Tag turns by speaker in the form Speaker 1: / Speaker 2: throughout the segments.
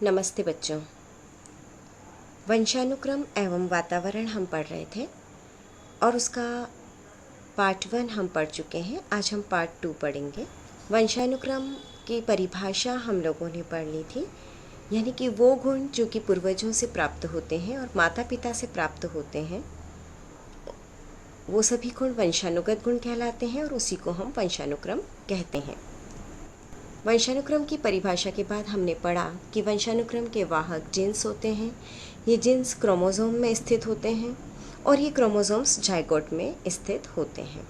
Speaker 1: नमस्ते बच्चों। वंशानुक्रम एवं वातावरण हम पढ़ रहे थे और उसका पार्ट 1 हम पढ़ चुके हैं। आज हम पार्ट 2 पढ़ेंगे। वंशानुक्रम की परिभाषा हम लोगों ने पढ़ ली थी, यानी कि वो गुण जो कि पूर्वजों से प्राप्त होते हैं और माता पिता से प्राप्त होते हैं, वो सभी गुण वंशानुगत गुण कहलाते हैं और उसी को हम वंशानुक्रम कहते हैं। वंशानुक्रम की परिभाषा के बाद हमने पढ़ा कि वंशानुक्रम के वाहक जीन्स होते हैं। ये जीन्स क्रोमोसोम में स्थित होते हैं और ये क्रोमोसोम्स जाइगोट में स्थित होते हैं।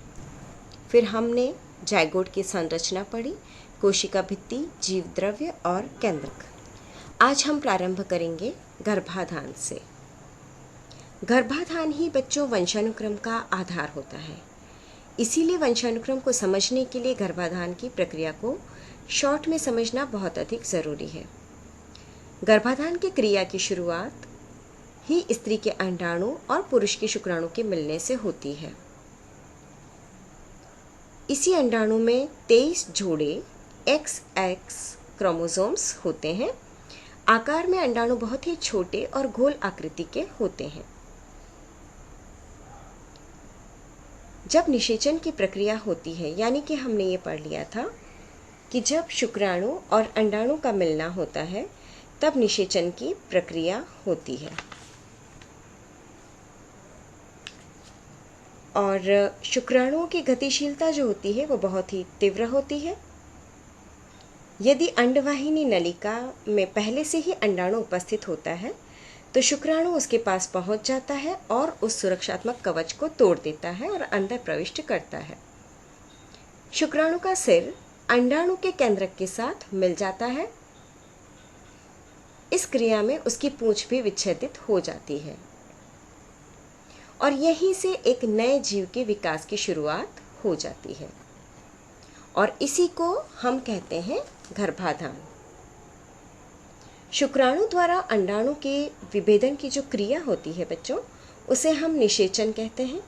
Speaker 1: फिर हमने जाइगोट की संरचना पढ़ी, कोशिका भित्ति, जीव द्रव्य और केंद्रक। आज हम प्रारंभ करेंगे गर्भाधान से। गर्भाधान ही बच्चों वंशानुक्रम का आधार होता है। इसीलिए वंशानुक्रम को समझने के लिए गर्भाधान की प्रक्रिया को शॉर्ट में समझना बहुत अधिक ज़रूरी है। गर्भाधान की क्रिया की शुरुआत ही स्त्री के अंडाणु और पुरुष के शुक्राणु के मिलने से होती है। इसी अंडाणु में 23 जोड़े XX क्रोमोसोम्स होते हैं। आकार में अंडाणु बहुत ही छोटे और गोल आकृति के होते हैं। जब निषेचन की प्रक्रिया होती है, यानी कि हमने ये पढ़ लिया था कि जब शुक्राणु और अंडाणु का मिलना होता है तब निषेचन की प्रक्रिया होती है। और शुक्राणुओं की गतिशीलता जो होती है वो बहुत ही तीव्र होती है। यदि अंडवाहिनी नलिका में पहले से ही अंडाणु उपस्थित होता है तो शुक्राणु उसके पास पहुंच जाता है और उस सुरक्षात्मक कवच को तोड़ देता है और अंदर प्रविष्ट करता है। शुक्राणु का सिर अंडाणु के केंद्रक के साथ मिल जाता है। इस क्रिया में उसकी पूंछ भी विच्छेदित हो जाती है और यहीं से एक नए जीव के विकास की शुरुआत हो जाती है और इसी को हम कहते हैं गर्भाधान। शुक्राणु द्वारा अंडाणु के विभेदन की जो क्रिया होती है बच्चों, उसे हम निषेचन कहते हैं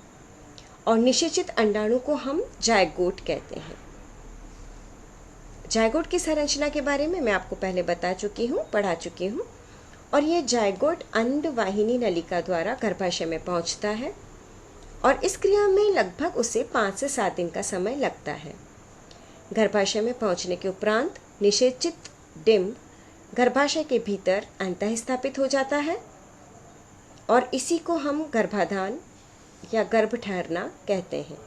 Speaker 1: और निषेचित अंडाणु को हम जायगोट कहते हैं। जायगोट की संरचना के बारे में मैं आपको पहले बता चुकी हूँ, पढ़ा चुकी हूँ। और ये जायगोट अंडवाहिनी नलिका द्वारा गर्भाशय में पहुँचता है और इस क्रिया में लगभग उसे 5 से 7 दिन का समय लगता है। गर्भाशय में पहुँचने के उपरांत निषेचित डिंब गर्भाशय के भीतर अंतः स्थापित हो जाता है और इसी को हम गर्भाधान या गर्भ ठहरना कहते हैं।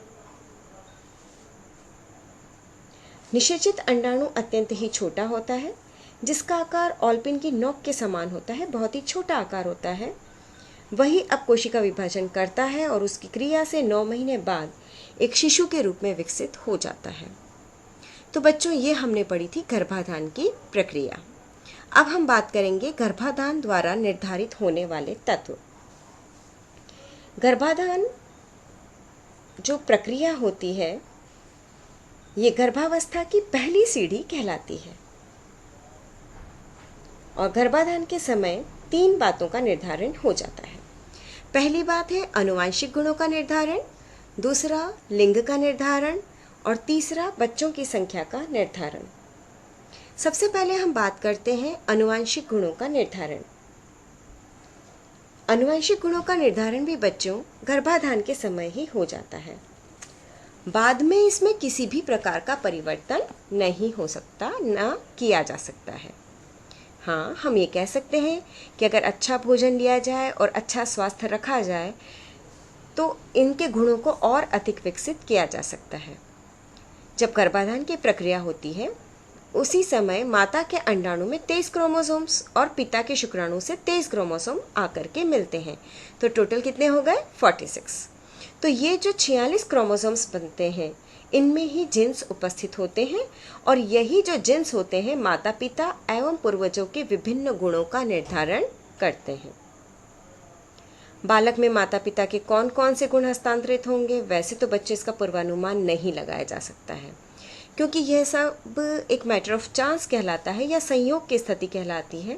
Speaker 1: निषेचित अंडाणु अत्यंत ही छोटा होता है, जिसका आकार ऑलपिन की नोक के समान होता है, बहुत ही छोटा आकार होता है। वही अब कोशिका विभाजन करता है और उसकी क्रिया से 9 महीने बाद एक शिशु के रूप में विकसित हो जाता है। तो बच्चों, ये हमने पढ़ी थी गर्भाधान की प्रक्रिया। अब हम बात करेंगे गर्भाधान द्वारा निर्धारित होने वाले तत्व। गर्भाधान जो प्रक्रिया होती है, ये गर्भावस्था की पहली सीढ़ी कहलाती है और गर्भाधान के समय 3 बातों का निर्धारण हो जाता है। पहली बात है आनुवंशिक गुणों का निर्धारण, दूसरा लिंग का निर्धारण और तीसरा बच्चों की संख्या का निर्धारण। सबसे पहले हम बात करते हैं आनुवंशिक गुणों का निर्धारण। आनुवंशिक गुणों का निर्धारण भी बच्चों गर्भाधान के समय ही हो जाता है। बाद में इसमें किसी भी प्रकार का परिवर्तन नहीं हो सकता, ना किया जा सकता है। हाँ, हम ये कह सकते हैं कि अगर अच्छा भोजन लिया जाए और अच्छा स्वास्थ्य रखा जाए तो इनके गुणों को और अधिक विकसित किया जा सकता है। जब गर्भाधान की प्रक्रिया होती है उसी समय माता के अंडाणु में 23 क्रोमोसोम्स और पिता के शुक्राणु से 23 क्रोमोसोम आकर के मिलते हैं। तो टोटल कितने हो गए? 46। तो ये जो 46 क्रोमोसोम्स बनते हैं, इनमें ही जीन्स उपस्थित होते हैं और यही जो जीन्स होते हैं माता पिता एवं पूर्वजों के विभिन्न गुणों का निर्धारण करते हैं। बालक में माता पिता के कौन कौन से गुण हस्तांतरित होंगे, वैसे तो बच्चे इसका पूर्वानुमान नहीं लगाया जा सकता है, क्योंकि यह सब एक मैटर ऑफ चांस कहलाता है या संयोग की स्थिति कहलाती है।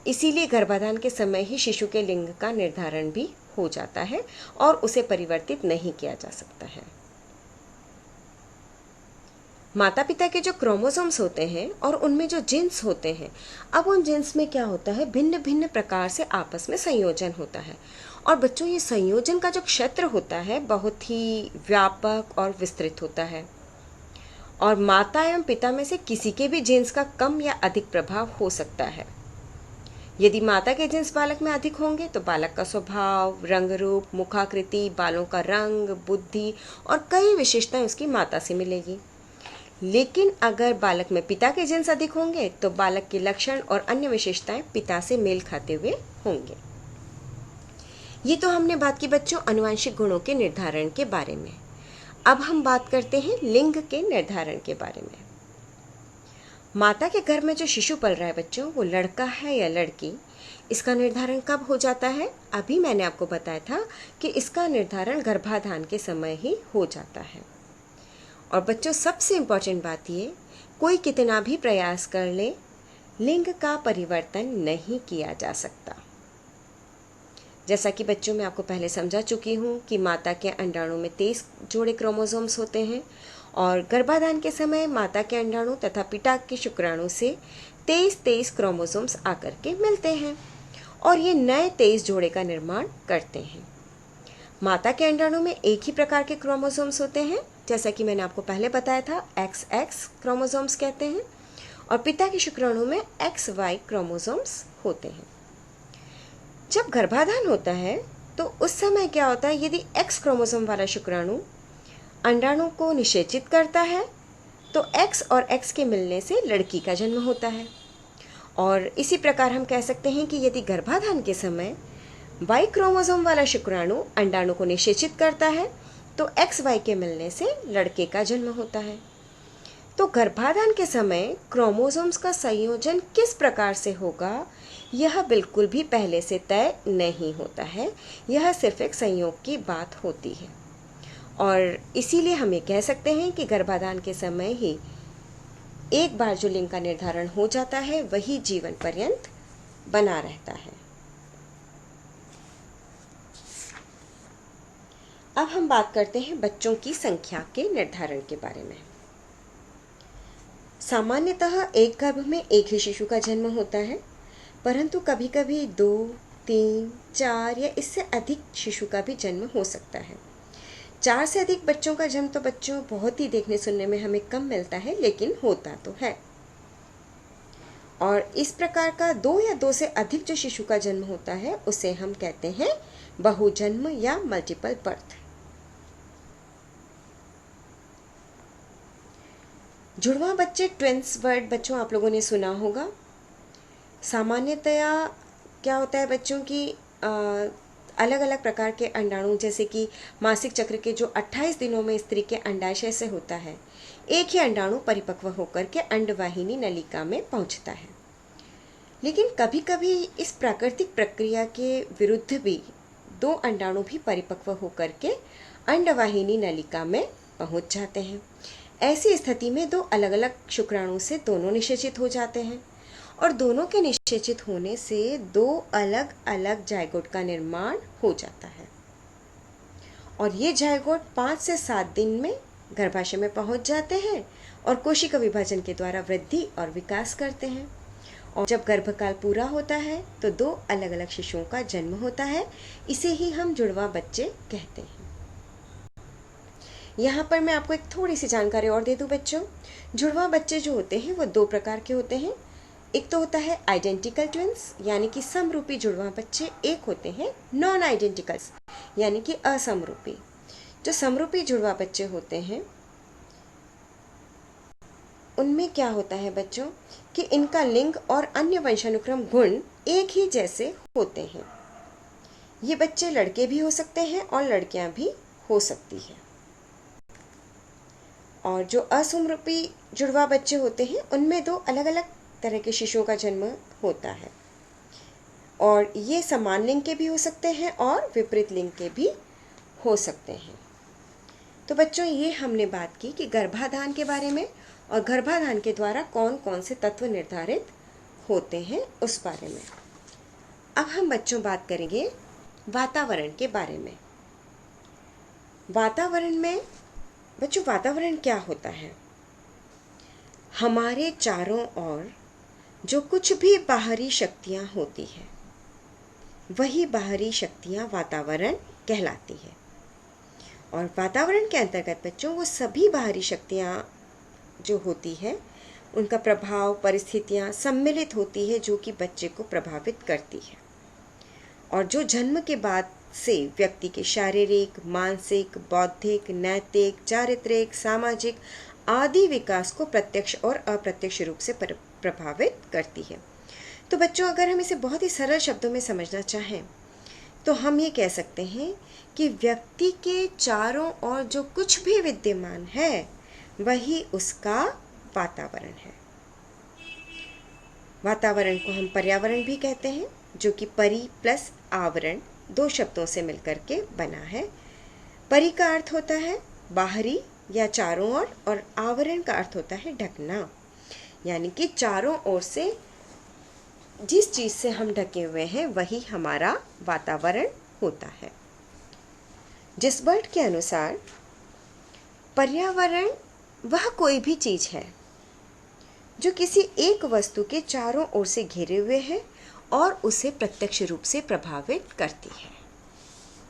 Speaker 1: इसीलिए गर्भाधान के समय ही शिशु के लिंग का निर्धारण भी हो जाता है और उसे परिवर्तित नहीं किया जा सकता है। माता पिता के जो क्रोमोसोम्स होते हैं और उनमें जो जीन्स होते हैं, अब उन जीन्स में क्या होता है, भिन्न भिन्न प्रकार से आपस में संयोजन होता है। और बच्चों, ये संयोजन का जो क्षेत्र होता है बहुत ही व्यापक और विस्तृत होता है, और माता एवं पिता में से किसी के भी जीन्स का कम या अधिक प्रभाव हो सकता है। यदि माता के जीन्स बालक में अधिक होंगे तो बालक का स्वभाव, रंग रूप, मुखाकृति, बालों का रंग, बुद्धि और कई विशेषताएं उसकी माता से मिलेगी। लेकिन अगर बालक में पिता के जीन्स अधिक होंगे तो बालक के लक्षण और अन्य विशेषताएं पिता से मेल खाते हुए होंगे। ये तो हमने बात की बच्चों आनुवंशिक गुणों के निर्धारण के बारे में। अब हम बात करते हैं लिंग के निर्धारण के बारे में। माता के गर्भ में जो शिशु पल रहा है बच्चों, वो लड़का है या लड़की, इसका निर्धारण कब हो जाता है? अभी मैंने आपको बताया था कि इसका निर्धारण गर्भाधान के समय ही हो जाता है। और बच्चों, सबसे इम्पोर्टेंट बात ये, कोई कितना भी प्रयास कर ले, लिंग का परिवर्तन नहीं किया जा सकता। जैसा कि बच्चों मैं आपको पहले समझा चुकी हूँ कि माता के अंडाणु में 23 जोड़े क्रोमोसोम्स होते हैं, और गर्भाधान के समय माता के अंडाणु तथा पिता के शुक्राणु से 23 क्रोमोसोम्स आकर के मिलते हैं और ये नए 23 जोड़े का निर्माण करते हैं। माता के अंडाणु में एक ही प्रकार के क्रोमोसोम्स होते हैं, जैसा कि मैंने आपको पहले बताया था, XX क्रोमोसोम्स कहते हैं, और पिता के शुक्राणु में XY क्रोमोसोम्स होते हैं। जब गर्भाधान होता है तो उस समय क्या होता है, यदि X क्रोमोसोम वाला शुक्राणु अंडाणु को निषेचित करता है तो X और X के मिलने से लड़की का जन्म होता है। और इसी प्रकार हम कह सकते हैं कि यदि गर्भाधान के समय Y क्रोमोसोम वाला शुक्राणु अंडाणु को निषेचित करता है तो XY के मिलने से लड़के का जन्म होता है। तो गर्भाधान के समय क्रोमोसोम्स का संयोजन किस प्रकार से होगा, यह बिल्कुल भी पहले से तय नहीं होता है। यह सिर्फ एक संयोग की बात होती है, और इसीलिए हम ये कह सकते हैं कि गर्भाधान के समय ही एक बार जो लिंग का निर्धारण हो जाता है वही जीवन पर्यंत बना रहता है। अब हम बात करते हैं बच्चों की संख्या के निर्धारण के बारे में। सामान्यतः एक गर्भ में एक ही शिशु का जन्म होता है, परंतु कभी कभी 2, 3, 4 या इससे अधिक शिशु का भी जन्म हो सकता है। 4 से अधिक बच्चों का जन्म तो बच्चों बहुत ही देखने सुनने में हमें कम मिलता है, लेकिन होता तो है। और इस प्रकार का 2 या 2 से अधिक जो शिशु का जन्म होता है उसे हम कहते हैं बहुजन्म या मल्टीपल बर्थ। जुड़वा बच्चे, ट्विंस वर्ड बच्चों आप लोगों ने सुना होगा। सामान्यतया क्या होता है बच्चों की अलग अलग प्रकार के अंडाणु, जैसे कि मासिक चक्र के जो 28 दिनों में स्त्री के अंडाशय से होता है, एक ही अंडाणु परिपक्व होकर के अंडवाहिनी नलिका में पहुंचता है। लेकिन कभी कभी इस प्राकृतिक प्रक्रिया के विरुद्ध भी 2 अंडाणु भी परिपक्व होकर के अंडवाहिनी नलिका में पहुंच जाते हैं। ऐसी स्थिति में 2 अलग अलग शुक्राणु से दोनों निषेचित हो जाते हैं, और दोनों के निषेचित होने से 2 अलग अलग जायगोट का निर्माण हो जाता है, और ये जायगोट 5 से 7 दिन में गर्भाशय में पहुंच जाते हैं और कोशिका विभाजन के द्वारा वृद्धि और विकास करते हैं। और जब गर्भकाल पूरा होता है तो 2 अलग अलग शिशुओं का जन्म होता है। इसे ही हम जुड़वा बच्चे कहते हैं। यहाँ पर मैं आपको एक थोड़ी सी जानकारी और दे दूं बच्चों। जुड़वा बच्चे जो होते हैं वो 2 प्रकार के होते हैं। एक तो होता है आइडेंटिकल ट्विंस, यानी कि समरूपी जुड़वा बच्चे। एक होते हैं नॉन आइडेंटिकल्स, यानी कि असमरूपी। जो समरूपी जुड़वा बच्चे होते हैं उनमें क्या होता है बच्चों कि इनका लिंग और अन्य वंशानुक्रम गुण एक ही जैसे होते हैं। ये बच्चे लड़के भी हो सकते हैं और लड़कियां भी हो सकती हैं। और जो असमरूपी जुड़वा बच्चे होते हैं उनमें 2 अलग अलग तरह के शिशुओं का जन्म होता है, और ये समान लिंग के भी हो सकते हैं और विपरीत लिंग के भी हो सकते हैं। तो बच्चों, ये हमने बात की कि गर्भाधान के बारे में और गर्भाधान के द्वारा कौन कौन से तत्व निर्धारित होते हैं उस बारे में। अब हम बच्चों बात करेंगे वातावरण के बारे में। वातावरण में बच्चों, वातावरण क्या होता है? हमारे चारों ओर जो कुछ भी बाहरी शक्तियाँ होती है, वही बाहरी शक्तियाँ वातावरण कहलाती है। और वातावरण के अंतर्गत बच्चों वो सभी बाहरी शक्तियाँ जो होती है, उनका प्रभाव, परिस्थितियाँ सम्मिलित होती है जो कि बच्चे को प्रभावित करती है, और जो जन्म के बाद से व्यक्ति के शारीरिक, मानसिक, बौद्धिक, नैतिक, चारित्रिक, सामाजिक आदि विकास को प्रत्यक्ष और अप्रत्यक्ष रूप से प्रभावित करती है। तो बच्चों, अगर हम इसे बहुत ही सरल शब्दों में समझना चाहें तो हम ये कह सकते हैं कि व्यक्ति के चारों ओर जो कुछ भी विद्यमान है, वही उसका वातावरण है। वातावरण को हम पर्यावरण भी कहते हैं, जो कि परि प्लस आवरण दो शब्दों से मिलकर के बना है। परि का अर्थ होता है बाहरी या चारों ओर, और आवरण का अर्थ होता है ढकना, यानी कि चारों ओर से जिस चीज से हम ढके हुए हैं वही हमारा वातावरण होता है। जिस वर्ड के अनुसार पर्यावरण वह कोई भी चीज है जो किसी एक वस्तु के चारों ओर से घिरे हुए है और उसे प्रत्यक्ष रूप से प्रभावित करती है।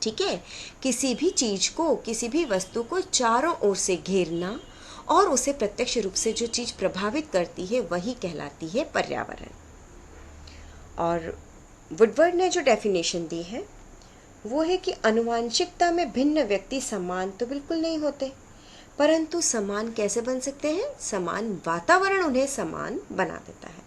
Speaker 1: ठीक है, किसी भी चीज को, किसी भी वस्तु को चारों ओर से घेरना और उसे प्रत्यक्ष रूप से जो चीज प्रभावित करती है वही कहलाती है पर्यावरण। और वुडवर्ड ने जो डेफिनेशन दी है वो है कि आनुवांशिकता में भिन्न व्यक्ति समान तो बिल्कुल नहीं होते, परंतु समान कैसे बन सकते हैं? समान वातावरण उन्हें समान बना देता है।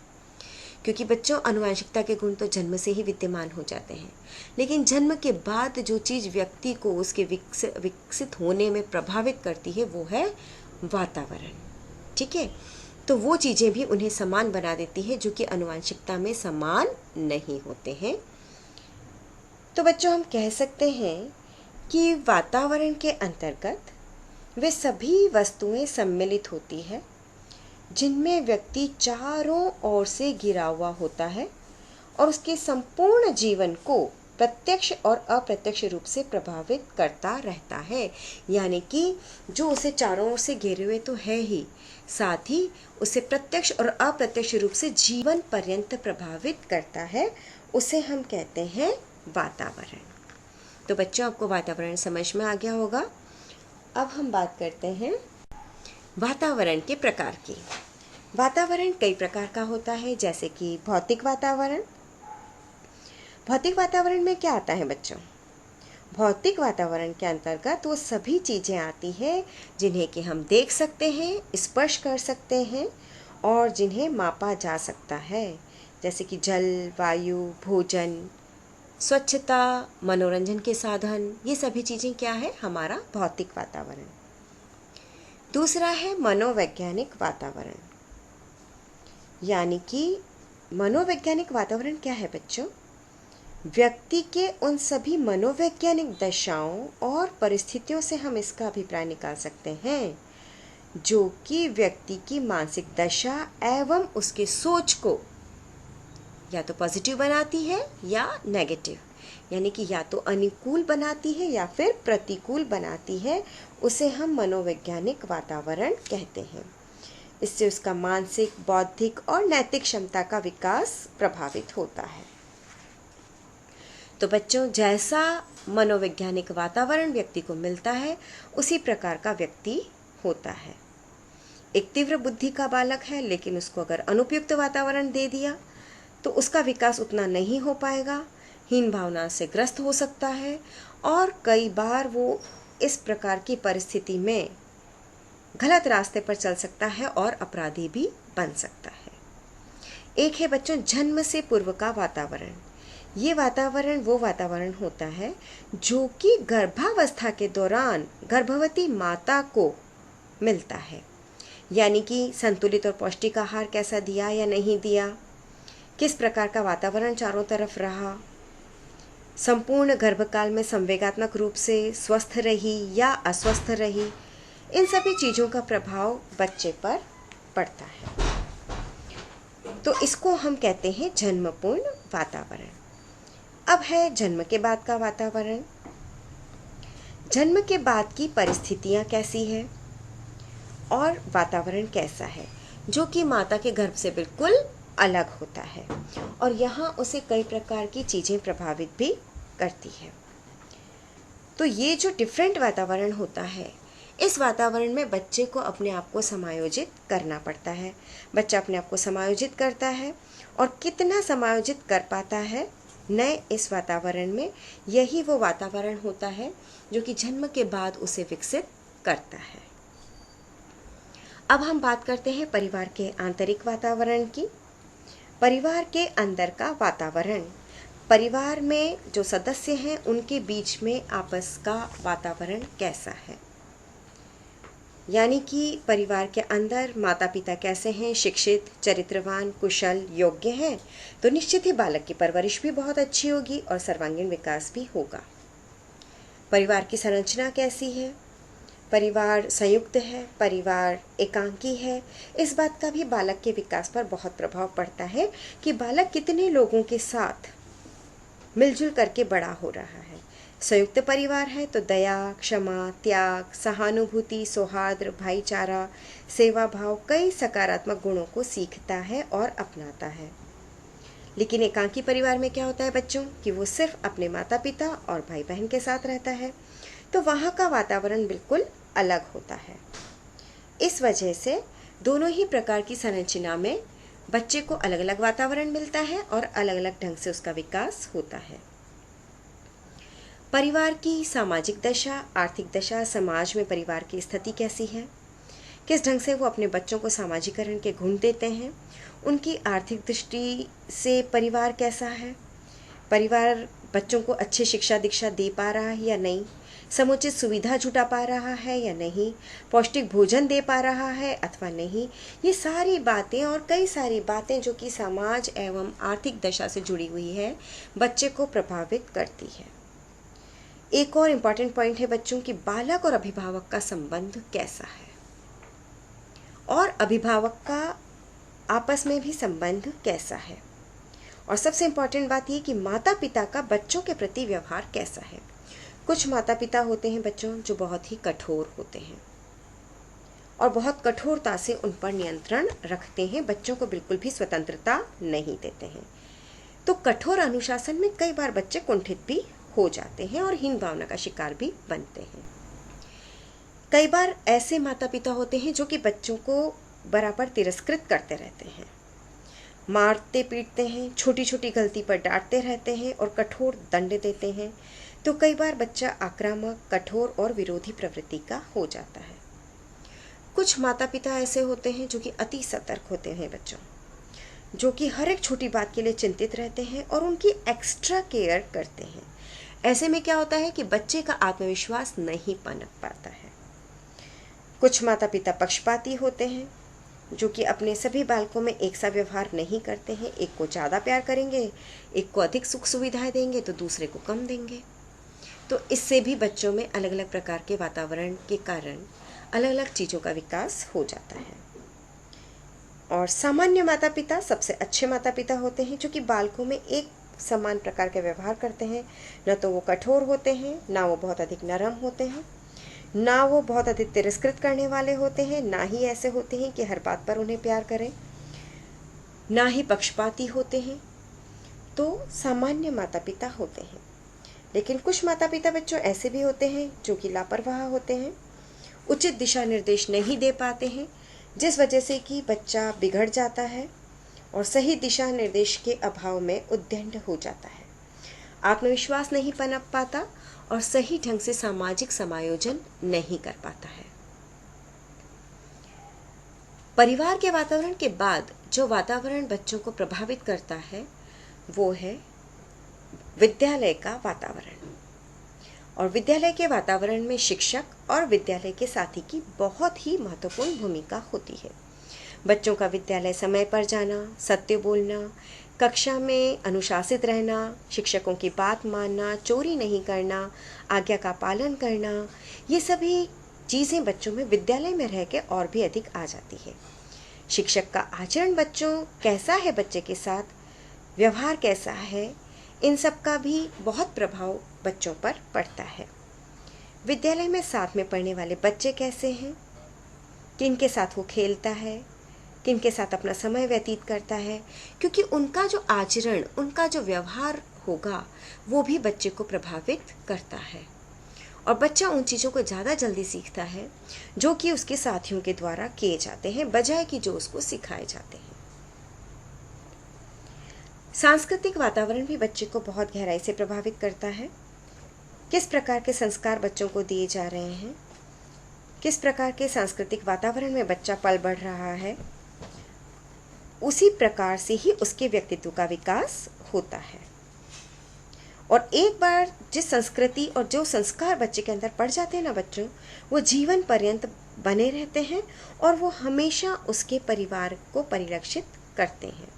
Speaker 1: क्योंकि बच्चों, आनुवांशिकता के गुण तो जन्म से ही विद्यमान हो जाते हैं, लेकिन जन्म के बाद जो चीज़ व्यक्ति को उसके विकसित होने में प्रभावित करती है वो है वातावरण। ठीक है, तो वो चीज़ें भी उन्हें समान बना देती है जो कि आनुवांशिकता में समान नहीं होते हैं। तो बच्चों, हम कह सकते हैं कि वातावरण के अंतर्गत वे सभी वस्तुएं सम्मिलित होती है जिनमें व्यक्ति चारों ओर से घिरा हुआ होता है और उसके संपूर्ण जीवन को प्रत्यक्ष और अप्रत्यक्ष रूप से प्रभावित करता रहता है। यानी कि जो उसे चारों ओर से घेरे हुए तो है ही, साथ ही उसे प्रत्यक्ष और अप्रत्यक्ष रूप से जीवन पर्यंत प्रभावित करता है, उसे हम कहते हैं वातावरण। तो बच्चों, आपको वातावरण समझ में आ गया होगा। अब हम बात करते हैं वातावरण के प्रकार की। वातावरण कई प्रकार का होता है, जैसे कि भौतिक वातावरण। भौतिक वातावरण में क्या आता है बच्चों? भौतिक वातावरण के अंतर्गत वो सभी चीज़ें आती हैं जिन्हें कि हम देख सकते हैं, स्पर्श कर सकते हैं और जिन्हें मापा जा सकता है, जैसे कि जल, वायु, भोजन, स्वच्छता, मनोरंजन के साधन। ये सभी चीज़ें क्या है? हमारा भौतिक वातावरण। दूसरा है मनोवैज्ञानिक वातावरण। यानी कि मनोवैज्ञानिक वातावरण क्या है बच्चों? व्यक्ति के उन सभी मनोवैज्ञानिक दशाओं और परिस्थितियों से हम इसका अभिप्राय निकाल सकते हैं जो कि व्यक्ति की मानसिक दशा एवं उसके सोच को या तो पॉजिटिव बनाती है या नेगेटिव, यानी कि या तो अनुकूल बनाती है या फिर प्रतिकूल बनाती है, उसे हम मनोवैज्ञानिक वातावरण कहते हैं। इससे उसका मानसिक, बौद्धिक और नैतिक क्षमता का विकास प्रभावित होता है। तो बच्चों, जैसा मनोवैज्ञानिक वातावरण व्यक्ति को मिलता है उसी प्रकार का व्यक्ति होता है। एक तीव्र बुद्धि का बालक है, लेकिन उसको अगर अनुपयुक्त वातावरण दे दिया तो उसका विकास उतना नहीं हो पाएगा, हीन भावना से ग्रस्त हो सकता है और कई बार वो इस प्रकार की परिस्थिति में गलत रास्ते पर चल सकता है और अपराधी भी बन सकता है। एक है बच्चों जन्म से पूर्व का वातावरण। ये वातावरण वो वातावरण होता है जो कि गर्भावस्था के दौरान गर्भवती माता को मिलता है, यानी कि संतुलित और पौष्टिक आहार कैसा दिया या नहीं दिया, किस प्रकार का वातावरण चारों तरफ रहा, संपूर्ण गर्भकाल में संवेगात्मक रूप से स्वस्थ रही या अस्वस्थ रही, इन सभी चीज़ों का प्रभाव बच्चे पर पड़ता है। तो इसको हम कहते हैं जन्मपूर्ण वातावरण। अब है जन्म के बाद का वातावरण। जन्म के बाद की परिस्थितियाँ कैसी है और वातावरण कैसा है, जो कि माता के गर्भ से बिल्कुल अलग होता है, और यहाँ उसे कई प्रकार की चीज़ें प्रभावित भी करती है। तो ये जो डिफरेंट वातावरण होता है, इस वातावरण में बच्चे को अपने आप को समायोजित करना पड़ता है। बच्चा अपने आप को समायोजित करता है, और कितना समायोजित कर पाता है नए इस वातावरण में, यही वो वातावरण होता है जो कि जन्म के बाद उसे विकसित करता है। अब हम बात करते हैं परिवार के आंतरिक वातावरण की। परिवार के अंदर का वातावरण, परिवार में जो सदस्य हैं उनके बीच में आपस का वातावरण कैसा है, यानी कि परिवार के अंदर माता पिता कैसे हैं, शिक्षित, चरित्रवान, कुशल, योग्य हैं, तो निश्चित ही बालक की परवरिश भी बहुत अच्छी होगी और सर्वांगीण विकास भी होगा। परिवार की संरचना कैसी है, परिवार संयुक्त है, परिवार एकांकी है, इस बात का भी बालक के विकास पर बहुत प्रभाव पड़ता है कि बालक कितने लोगों के साथ मिलजुल करके बड़ा हो रहा है। संयुक्त परिवार है तो दया, क्षमा, त्याग, सहानुभूति, सौहार्द, भाईचारा, सेवा भाव, कई सकारात्मक गुणों को सीखता है और अपनाता है। लेकिन एकांकी परिवार में क्या होता है बच्चों, कि वो सिर्फ अपने माता पिता और भाई बहन के साथ रहता है, तो वहाँ का वातावरण बिल्कुल अलग होता है। इस वजह से दोनों ही प्रकार की संरचना में बच्चे को अलग अलग वातावरण मिलता है और अलग अलग ढंग से उसका विकास होता है। परिवार की सामाजिक दशा, आर्थिक दशा, समाज में परिवार की स्थिति कैसी है, किस ढंग से वो अपने बच्चों को सामाजिकरण के गुण देते हैं, उनकी आर्थिक दृष्टि से परिवार कैसा है, परिवार बच्चों को अच्छी शिक्षा दीक्षा दे पा रहा है या नहीं, समुचित सुविधा जुटा पा रहा है या नहीं, पौष्टिक भोजन दे पा रहा है अथवा नहीं, ये सारी बातें और कई सारी बातें जो कि समाज एवं आर्थिक दशा से जुड़ी हुई है, बच्चे को प्रभावित करती है। एक और इम्पॉर्टेंट पॉइंट है बच्चों की बालक और अभिभावक का संबंध कैसा है, और अभिभावक का आपस में भी संबंध कैसा है, और सबसे इम्पॉर्टेंट बात यह कि माता पिता का बच्चों के प्रति व्यवहार कैसा है। कुछ माता पिता होते हैं बच्चों जो बहुत ही कठोर होते हैं और बहुत कठोरता से उन पर नियंत्रण रखते हैं, बच्चों को बिल्कुल भी स्वतंत्रता नहीं देते हैं। तो कठोर अनुशासन में कई बार बच्चे कुंठित भी हो जाते हैं और हीन भावना का शिकार भी बनते हैं। कई बार ऐसे माता पिता होते हैं जो कि बच्चों को बराबर तिरस्कृत करते रहते हैं, मारते पीटते हैं, छोटी छोटी गलती पर डांटते रहते हैं और कठोर दंड देते हैं। तो कई बार बच्चा आक्रामक, कठोर और विरोधी प्रवृत्ति का हो जाता है। कुछ माता पिता ऐसे होते हैं जो कि अति सतर्क होते हैं बच्चों, जो कि हर एक छोटी बात के लिए चिंतित रहते हैं और उनकी एक्स्ट्रा केयर करते हैं। ऐसे में क्या होता है कि बच्चे का आत्मविश्वास नहीं पनप पाता है। कुछ माता पिता पक्षपाती होते हैं जो कि अपने सभी बालकों में एक सा व्यवहार नहीं करते हैं, एक को ज़्यादा प्यार करेंगे, एक को अधिक सुख सुविधाएं देंगे तो दूसरे को कम देंगे। तो इससे भी बच्चों में अलग अलग प्रकार के वातावरण के कारण अलग अलग चीज़ों का विकास हो जाता है। और सामान्य माता पिता सबसे अच्छे माता पिता होते हैं जो कि बालकों में एक समान प्रकार के व्यवहार करते हैं। न तो वो कठोर होते हैं, ना वो बहुत अधिक नरम होते हैं, ना वो बहुत अधिक तिरस्कृत करने वाले होते हैं, ना ही ऐसे होते हैं कि हर बात पर उन्हें प्यार करें, ना ही पक्षपाती होते हैं। तो सामान्य माता पिता होते हैं। लेकिन कुछ माता पिता बच्चों ऐसे भी होते हैं जो कि लापरवाह होते हैं, उचित दिशा निर्देश नहीं दे पाते हैं, जिस वजह से कि बच्चा बिगड़ जाता है और सही दिशा निर्देश के अभाव में उद्दंड हो जाता है, आत्मविश्वास नहीं पनप पाता और सही ढंग से सामाजिक समायोजन नहीं कर पाता है। परिवार के वातावरण के बाद जो वातावरण बच्चों को प्रभावित करता है वो है विद्यालय का वातावरण। और विद्यालय के वातावरण में शिक्षक और विद्यालय के साथी की बहुत ही महत्वपूर्ण भूमिका होती है। बच्चों का विद्यालय समय पर जाना, सत्य बोलना, कक्षा में अनुशासित रहना, शिक्षकों की बात मानना, चोरी नहीं करना, आज्ञा का पालन करना, ये सभी चीज़ें बच्चों में विद्यालय में रह के और भी अधिक आ जाती है। शिक्षक का आचरण बच्चों कैसा है, बच्चे के साथ व्यवहार कैसा है, इन सब का भी बहुत प्रभाव बच्चों पर पड़ता है। विद्यालय में साथ में पढ़ने वाले बच्चे कैसे हैं, किन के साथ वो खेलता है, किनके साथ अपना समय व्यतीत करता है, क्योंकि उनका जो आचरण, उनका जो व्यवहार होगा वो भी बच्चे को प्रभावित करता है। और बच्चा उन चीज़ों को ज़्यादा जल्दी सीखता है जो कि उसके साथियों के द्वारा किए जाते हैं, बजाय कि जो उसको सिखाए जाते हैं। सांस्कृतिक वातावरण भी बच्चे को बहुत गहराई से प्रभावित करता है। किस प्रकार के संस्कार बच्चों को दिए जा रहे हैं, किस प्रकार के सांस्कृतिक वातावरण में बच्चा पल बढ़ रहा है, उसी प्रकार से ही उसके व्यक्तित्व का विकास होता है। और एक बार जिस संस्कृति और जो संस्कार बच्चे के अंदर पड़ जाते हैं ना बच्चों, वो जीवन पर्यंत बने रहते हैं और वो हमेशा उसके परिवार को परिलक्षित करते हैं।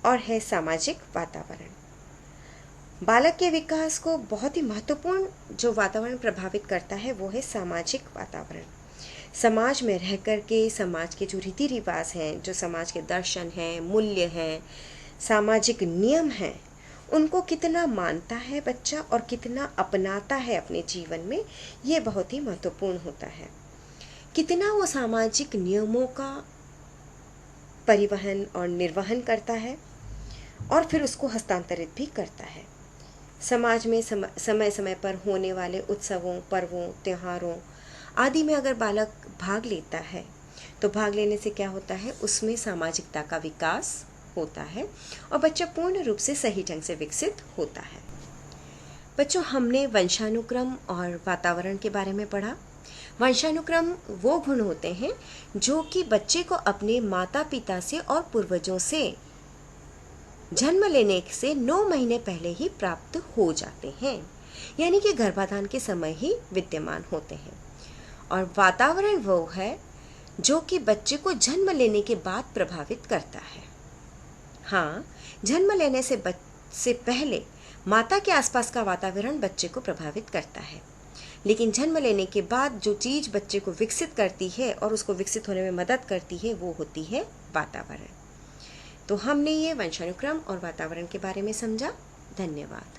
Speaker 1: और है सामाजिक वातावरण। बालक के विकास को बहुत ही महत्वपूर्ण जो वातावरण प्रभावित करता है वो है सामाजिक वातावरण। समाज में रह कर के समाज के जो रीति रिवाज हैं, जो समाज के दर्शन हैं, मूल्य हैं, सामाजिक नियम हैं, उनको कितना मानता है बच्चा और कितना अपनाता है अपने जीवन में, ये बहुत ही महत्वपूर्ण होता है। कितना वो सामाजिक नियमों का परिवहन और निर्वहन करता है और फिर उसको हस्तांतरित भी करता है। समाज में समय समय पर होने वाले उत्सवों, पर्वों, त्योहारों आदि में अगर बालक भाग लेता है तो भाग लेने से क्या होता है, उसमें सामाजिकता का विकास होता है और बच्चा पूर्ण रूप से सही ढंग से विकसित होता है। बच्चों, हमने वंशानुक्रम और वातावरण के बारे में पढ़ा। वंशानुक्रम वो गुण होते हैं जो कि बच्चे को अपने माता पिता से और पूर्वजों से जन्म लेने से 9 महीने पहले ही प्राप्त हो जाते हैं, यानी कि गर्भाधान के समय ही विद्यमान होते हैं। और वातावरण वो है जो कि बच्चे को जन्म लेने के बाद प्रभावित करता है। हाँ, जन्म लेने से पहले माता के आसपास का वातावरण बच्चे को प्रभावित करता है, लेकिन जन्म लेने के बाद जो चीज़ बच्चे को विकसित करती है और उसको विकसित होने में मदद करती है वो होती है वातावरण। तो हमने ये वंशानुक्रम और वातावरण के बारे में समझा। धन्यवाद।